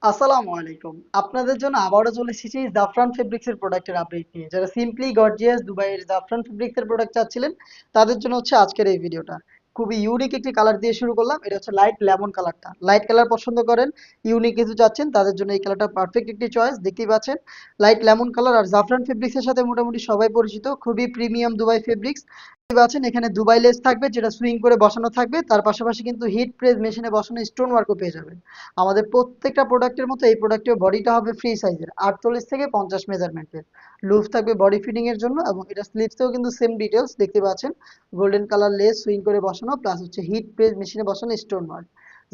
আসসালামু আলাইকুম। আপনাদের জন্য আবারও চলে এসেছি জাফরান ফেব্রিক্সের প্রোডাক্টের আপডেট নিয়ে। যারা সিম্পলি গর্জিয়াস দুবাইয়ের জাফরান ফেব্রিক্সের প্রোডাক্ট চাচ্ছিলেন, তাদের জন্য হচ্ছে আজকের এই ভিডিওটা। খুবই ইউনিক একটি কালার দিয়ে শুরু করলাম। এটা হচ্ছে লাইট লেমন কালারটা। লাইট কালার পছন্দ করেন, ইউনিক কিছু চাচ্ছেন, তাদের জন্য এই কালারটা পারফেক্ট একটি চয়েস। দেখতেই পাচ্ছেন লাইট লেমন কালার আর জাফরান ফেব্রিক্সের সাথে মোটামুটি সবাই পরিচিত। খুবই প্রিমিয়াম দুবাই ফেব্রিক্স। দেখতে পাচ্ছেন এখানে দুবাই লেস থাকবে, যেটা সুইং করে বসানো থাকবে। তার পাশাপাশি কিন্তু হিট প্রেস মেশিনে বসানো স্টোন ওয়ার্কও পেয়ে যাবেন। আমাদের প্রত্যেকটা প্রোডাক্টের মতো এই প্রোডাক্টের বডিটা হবে ফ্রি সাইজের 48 থেকে 50 মেজারমেন্টের। লুজ থাকবে বডি ফিটিং এর জন্য, এবং এটা স্লিভসেও কিন্তু সেম ডিটেলস দেখতে পাচ্ছেন। গোল্ডেন কালার লেস সুইং করে বসানো, প্লাস হচ্ছে হিট প্রেস মেশিনে বসানো স্টোন ওয়ার্ক।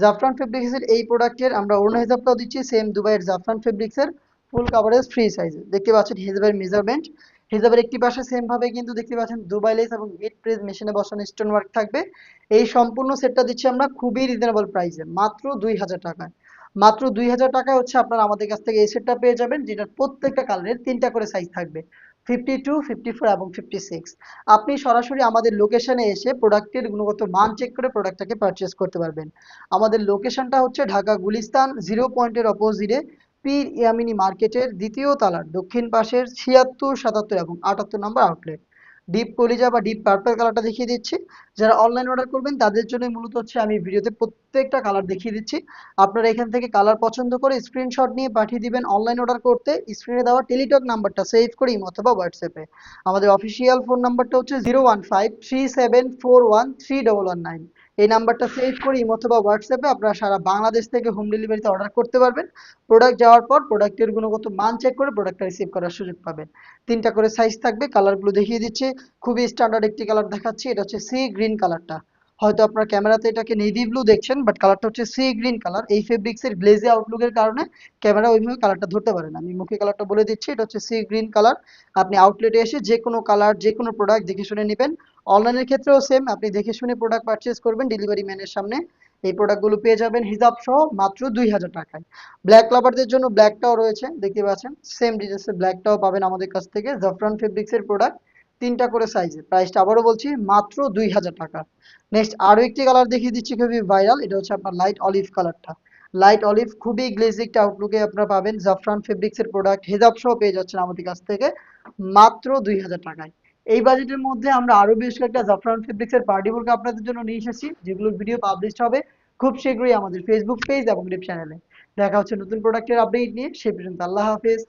জাফরান ফেব্রিক্সের এই প্রোডাক্টের আমরা ওড়না হিসাবটাও দিচ্ছি সেম দুবাইয়ের জাফরান ফেব্রিক্সের ফুল কাভারেজ ফ্রি সাইজে। দেখতে পাচ্ছেন হিজাবের মেজারমেন্ট। হিজাবের একটি পাশে সেম ভাবে কিন্তু দেখতে পাচ্ছেন দুবাই লেস এবং হিট প্রেস মেশিনে বসানো স্টোন ওয়ার্ক থাকবে। এই সম্পূর্ণ সেটটা দিচ্ছি আমরা খুবই রিজনেবল প্রাইসে, মাত্র 2000 টাকায়। মাত্র 2000 টাকায় হচ্ছে আপনারা আমাদের কাছ থেকে এই সেটটা পেয়ে যাবেন, যেটার প্রত্যেকটা কালারের তিনটা করে সাইজ থাকবে, 52, 54 এবং 56। আপনি সরাসরি আমাদের লোকেশনে এসে প্রোডাক্টের গুণগত মান চেক করে প্রোডাক্টটাকে পারচেস করতে পারবেন। আমাদের লোকেশনটা হচ্ছে ঢাকা গুলিস্তান 0 পয়েন্টের অপোজিটে পীর ইয়ামিনী মার্কেটের দ্বিতীয় তালার দক্ষিণ পাশের 76, 77 এবং 78 নম্বর আউটলেট। ডিপ কলিজা বা ডিপ পার্পল কালারটা দেখিয়ে দিচ্ছি। যারা অনলাইন অর্ডার করবেন তাদের জন্য মূলত হচ্ছে আমি ভিডিওতে প্রত্যেকটা কালার দেখিয়ে দিচ্ছি। আপনারা এখান থেকে কালার পছন্দ করে স্ক্রিনশট নিয়ে পাঠিয়ে দিবেন অনলাইন অর্ডার করতে। স্ক্রিনে দেওয়া টেলিটক নাম্বারটা সেভ করে ইমো অথবা হোয়াটসঅ্যাপে। আমাদের অফিসিয়াল ফোন নাম্বারটা হচ্ছে 01537413119। এই নাম্বারটা সেভ করে ইমো অথবা হোয়াটসঅ্যাপে আপনারা সারা বাংলাদেশ থেকে হোম ডেলিভারিতে অর্ডার করতে পারবেন। প্রোডাক্ট যাওয়ার পর প্রোডাক্টের গুণগত মান চেক করে প্রোডাক্টটা রিসিভ করার সুযোগ পাবেন। তিনটা করে সাইজ থাকবে, কালারগুলো দেখিয়ে দিচ্ছি। খুবই স্ট্যান্ডার্ড একটি কালার দেখাচ্ছি, এটা হচ্ছে সি গ্রিন কালারটা। হয়তো আপনার ক্যামেরাতে এটাকে নেভি ব্লু দেখছেন, বাট কালারটা হচ্ছে সি গ্রিন কালার। এই ফেব্রিক্সের গ্লেজি আউটলুকের কারণে ক্যামেরা ওইভাবে কালারটা ধরতে পারে না। আমি মুখে কালারটা বলে দিচ্ছি, এটা হচ্ছে সি গ্রিন কালার। আপনি আউটলেটে এসে যে কোনো কালার যে কোনো প্রোডাক্ট দেখে শুনে নেবেন। অনলাইনের ক্ষেত্রেও সেম, আপনি দেখে শুনে প্রোডাক্ট পারচেস করবেন ডেলিভারি ম্যানের সামনে। এই প্রোডাক্টগুলো পেয়ে যাবেন হিজাব সহ মাত্র 2000 টাকায়। ব্ল্যাক লাভারদের জন্য ব্ল্যাকটাও রয়েছে, দেখতে পাচ্ছেন সেম ডিটেলসে ব্ল্যাকটাও পাবেন আমাদের কাছ থেকে। জাফরান ফেব্রিক্সের প্রোডাক্ট তিনটা করে সাইজে, প্রাইসটা আবারও বলছি মাত্র 2000 টাকা। নেক্সট আরো একটি কালার দেখিয়ে দিচ্ছি, খুবই ভাইরাল। এটা হচ্ছে আপনার লাইট অলিভ কালারটা। লাইট অলিভ খুবই গ্লেজি একটা আউটলুকে আপনারা পাবেন। জাফরান ফেব্রিক্স এর প্রোডাক্ট হেজাব সহ পেয়ে যাচ্ছেন আমাদের কাছ থেকে মাত্র 2000 টাকায়। এই বাজেটের মধ্যে আমরা আরো বেশ কয়েকটা জাফরান ফেব্রিক্স এর পার্টি বোরকা আপনাদের জন্য নিয়ে এসেছি, যেগুলোর ভিডিও পাবলিশ হবে খুব শীঘ্রই আমাদের ফেসবুক পেজ এবং ইউটিউব চ্যানেলে। দেখা হচ্ছে নতুন প্রোডাক্টের আপডেট নিয়ে, সে পর্যন্ত আল্লাহ হাফেজ।